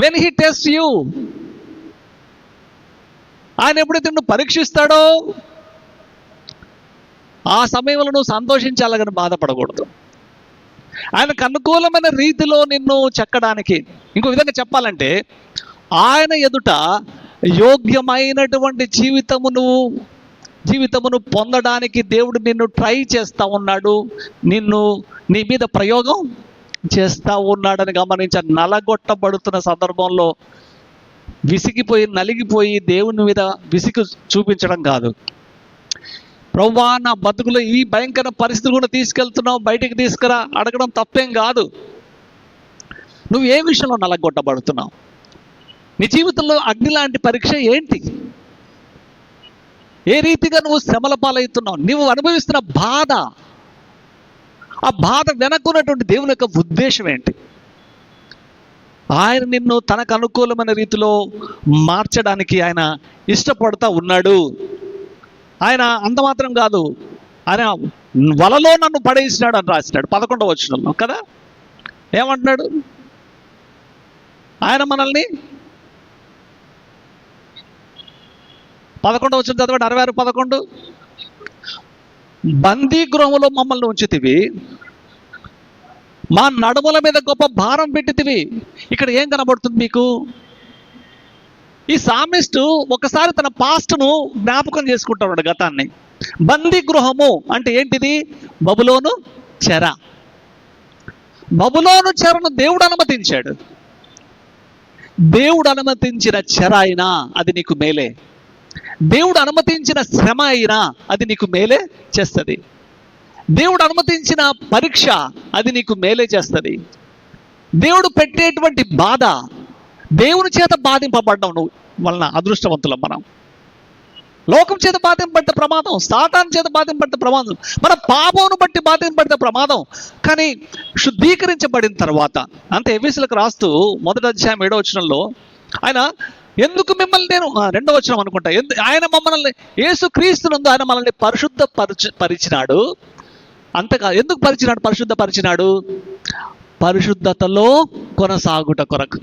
When he test you, ఆయన ఎప్పుడైతే నువ్వు పరీక్షిస్తాడో ఆ సమయంలో నువ్వు సంతోషించాలి కానీ బాధపడకూడదు. ఆయనకు అనుకూలమైన రీతిలో నిన్ను చెక్కడానికి, ఇంకో విధంగా చెప్పాలంటే ఆయన ఎదుట యోగ్యమైనటువంటి జీవితమును పొందడానికి దేవుడు నిన్ను ట్రై చేస్తూ ఉన్నాడు, నీ మీద ప్రయోగం చేస్తూ ఉన్నాడని గమనించాలి. నలగొట్టబడుతున్న సందర్భంలో నలిగిపోయి దేవుని మీద విసిగి చూపించడం కాదు. ప్రభువా, నా బతుకులో ఈ భయంకర పరిస్థితులు కూడా తీసుకెళ్తున్నావు, బయటికి తీసుకురా అడగడం తప్పేం కాదు. నువ్వు ఏ విషయంలో నలగొట్టబడుతున్నావు? నీ జీవితంలో అగ్ని లాంటి పరీక్ష ఏంటి? ఏ రీతిగా నువ్వు శ్రమల పాలవుతున్నావు? నువ్వు అనుభవిస్తున్న బాధ, ఆ బాధ వెనక్కున్నటువంటి దేవుని యొక్క ఉద్దేశం ఏంటి? ఆయన నిన్ను తనకు అనుకూలమైన రీతిలో మార్చడానికి ఆయన ఇష్టపడుతూ ఉన్నాడు. ఆయన అంత మాత్రం కాదు, ఆయన వలలో నన్ను పడేసినాడు అని రాసినాడు 11వ వచనంలో కదా. ఏమంటున్నాడు? ఆయన మనల్ని 11వ వచనం చదవండి, 66:11. బందీ గృహంలో మమ్మల్ని ఉంచితివి, మా నడుముల మీద గొప్ప భారం పెట్టితివి. ఇక్కడ ఏం కనబడుతుంది మీకు? ఈ సామిస్టు ఒకసారి తన పాస్ట్ను జ్ఞాపకం చేసుకుంటున్నాడు, గతాన్ని. బందీ గృహము అంటే ఏంటిది? బబులోను చెర. బబులోను చెరను దేవుడు అనుమతించాడు. దేవుడు అనుమతించిన చెర అయినా అది నీకు మేలే. దేవుడు అనుమతించిన శ్రమ అయినా అది నీకు మేలే చేస్తుంది. దేవుడు అనుమతించిన పరీక్ష అది నీకు మేలే చేస్తుంది. దేవుడు పెట్టేటువంటి బాధ, దేవుని చేత బాధింపబడ్డం నువ్వు వలన అదృష్టవంతులం మనం. లోకం చేత బాధింపబడ్డ ప్రమాదం, సాతాను చేత బాధింపబడ్డ ప్రమాదం, మన పాపమును బట్టి బాధింపబడ్డ ప్రమాదం. కానీ శుద్ధీకరించబడిన తర్వాత, అంతే ఎఫెసీయులకు రాస్తూ 1వ అధ్యాయం 7వ వచనంలో ఆయన ఎందుకు మిమ్మల్ని నేను 2వ వచనం అనుకుంటా, ఆయన మమ్మల్ని యేసుక్రీస్తునందు ఆయన మనల్ని పరిచినాడు. అంతేకా ఎందుకు పరిచినాడు? పరిశుద్ధపరిచినాడు పరిశుద్ధతలో కొనసాగుట కొరకు.